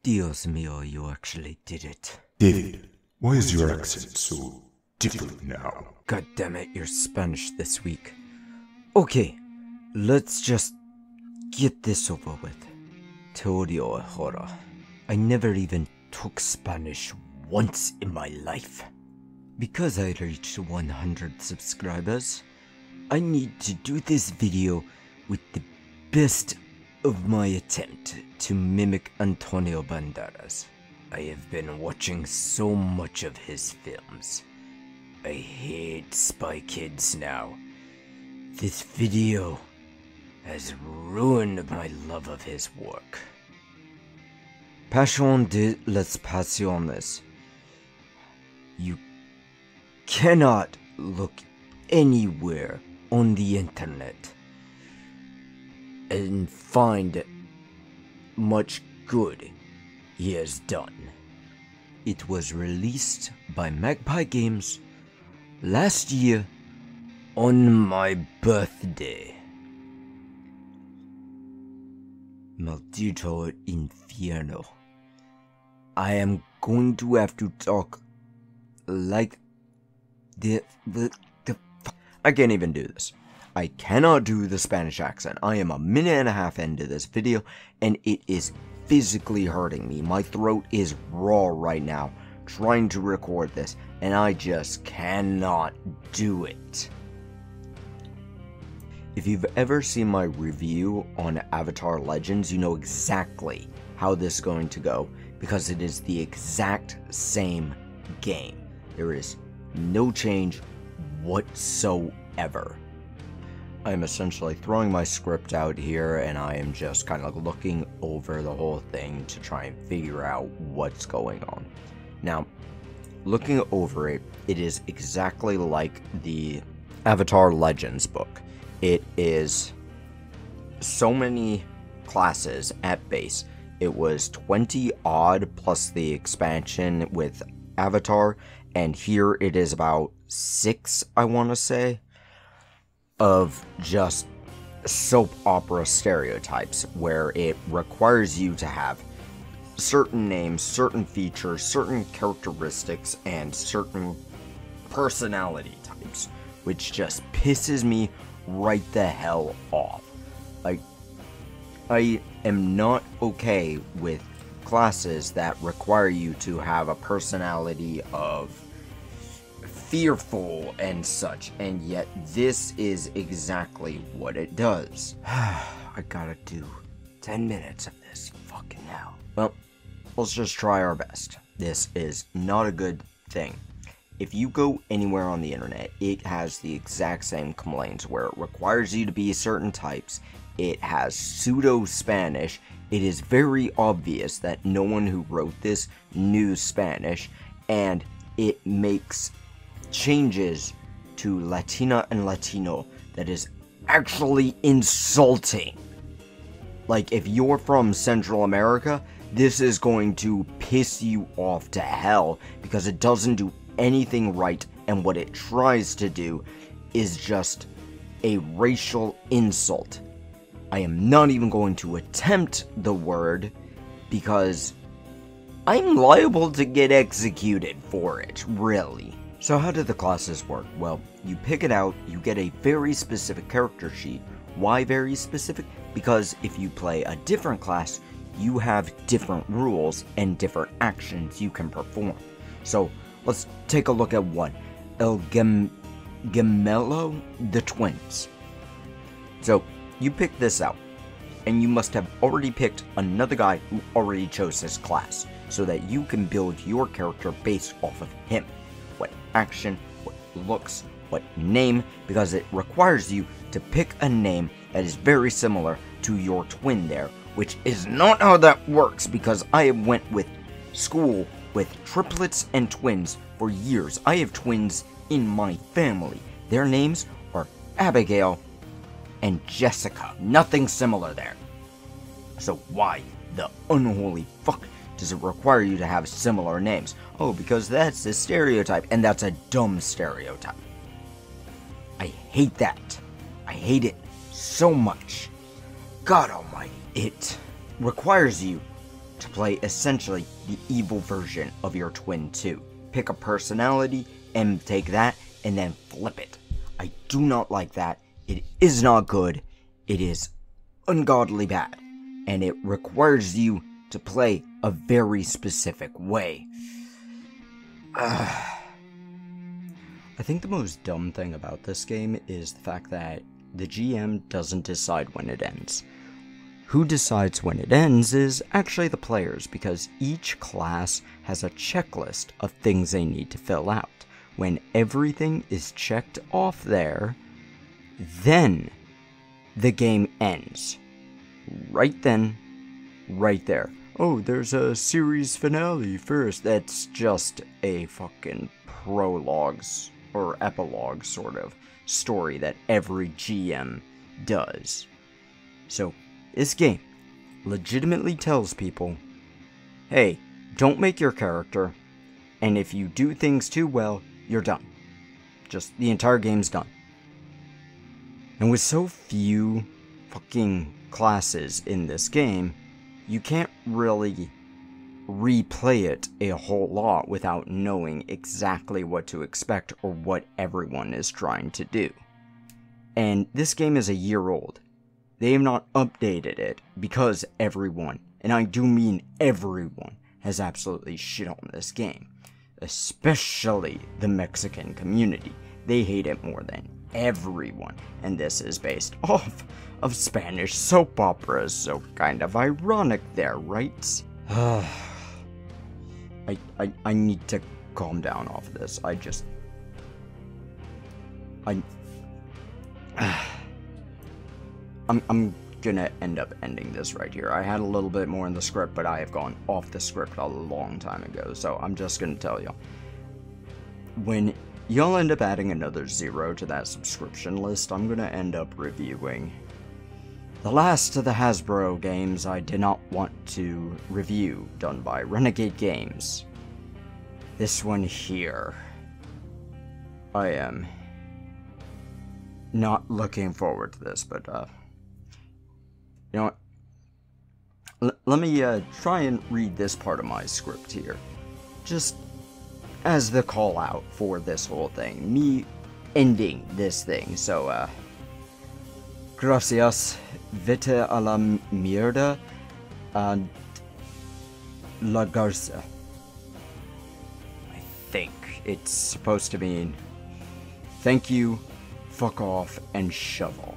Dios mío, you actually did it. David, why is your accent so different now? God damn it, you're Spanish this week. Okay, let's just get this over with. Te odio, ahora. I never even took Spanish once in my life. Because I reached 100 subscribers, I need to do this video with the best of my attempt to mimic Antonio Banderas. I have been watching so much of his films. I hate Spy Kids now. This video has ruined my love of his work. Passion de las Pasiones. You cannot look anywhere on the internet and find much good he has done. It was released by Magpie Games last year on my birthday. Maldito infierno. I am going to have to talk like I can't even do this. I cannot do the Spanish accent. I am a minute and a half into this video, and it is physically hurting me. My throat is raw right now, trying to record this, and I just cannot do it. If you've ever seen my review on Avatar Legends, you know exactly how this is going to go, because it is the exact same game. There is no change whatsoever. I am essentially throwing my script out here, and I am just kind of looking over the whole thing to try and figure out what's going on. Now, looking over it, it is exactly like the Avatar Legends book. It is so many classes at base. It was 20 odd plus the expansion with Avatar, and here it is about 6, I want to say, of just soap opera stereotypes, where it requires you to have certain names, certain features, certain characteristics, and certain personality types, which just pisses me right the hell off. Like, I am not okay with classes that require you to have a personality of fearful and such, and yet this is exactly what it does. I gotta do 10 minutes of this fucking hell. Well, let's just try our best. This is not a good thing. If you go anywhere on the internet, it has the exact same complaints where it requires you to be certain types. It has pseudo-Spanish. It is very obvious that no one who wrote this knew Spanish, and it makes changes to Latina and Latino that is actually insulting. Like, if you're from Central America, this is going to piss you off to hell because it doesn't do anything right, and what it tries to do is just a racial insult. I am not even going to attempt the word because I'm liable to get executed for it, really. So how do the classes work? Well, you pick it out, you get a very specific character sheet. Why very specific? Because if you play a different class, you have different rules and different actions you can perform. So let's take a look at one. El Gemello, the twins. So you pick this out, and you must have already picked another guy who already chose this class, so that you can build your character based off of him. What action, what looks, what name, because it requires you to pick a name that is very similar to your twin there, which is not how that works, because I went with school with triplets and twins for years. I have twins in my family. Their names are Abigail and Jessica. Nothing similar there. So why the unholy fuck does it require you to have similar names? Oh, because that's a stereotype, and that's a dumb stereotype. I hate that. I hate it so much. God almighty. It requires you to play essentially the evil version of your twin too. Pick a personality and take that and then flip it. I do not like that. It is not good. It is ungodly bad. And it requires you to play a very specific way. I think the most dumb thing about this game is the fact that the GM doesn't decide when it ends. Who decides when it ends is actually the players, because each class has a checklist of things they need to fill out. When everything is checked off there, then the game ends. Right then, right there. Oh, there's a series finale first. That's just a fucking prologues or epilogue sort of story that every GM does. So, this game legitimately tells people, hey, don't make your character, and if you do things too well, you're done. Just, the entire game's done. And with so few fucking classes in this game, you can't really replay it a whole lot without knowing exactly what to expect or what everyone is trying to do. And this game is a year old. They have not updated it because everyone, and I do mean everyone, has absolutely shit on this game. Especially the Mexican community. They hate it more than everyone, and this is based off of Spanish soap operas, so kind of ironic there, right? I need to calm down off this. I'm gonna end up ending this right here. I had a little bit more in the script, but I have gone off the script a long time ago, so I'm just gonna tell you. When y'all end up adding another 0 to that subscription list, I'm gonna end up reviewing the last of the Hasbro games I did not want to review, done by Renegade Games. This one here. I am not looking forward to this, but, you know what? Let me, try and read this part of my script here. Just as the call out for this whole thing. Me ending this thing, so, gracias, vete a la mierda, and la garza. I think it's supposed to mean, thank you, fuck off, and shove off.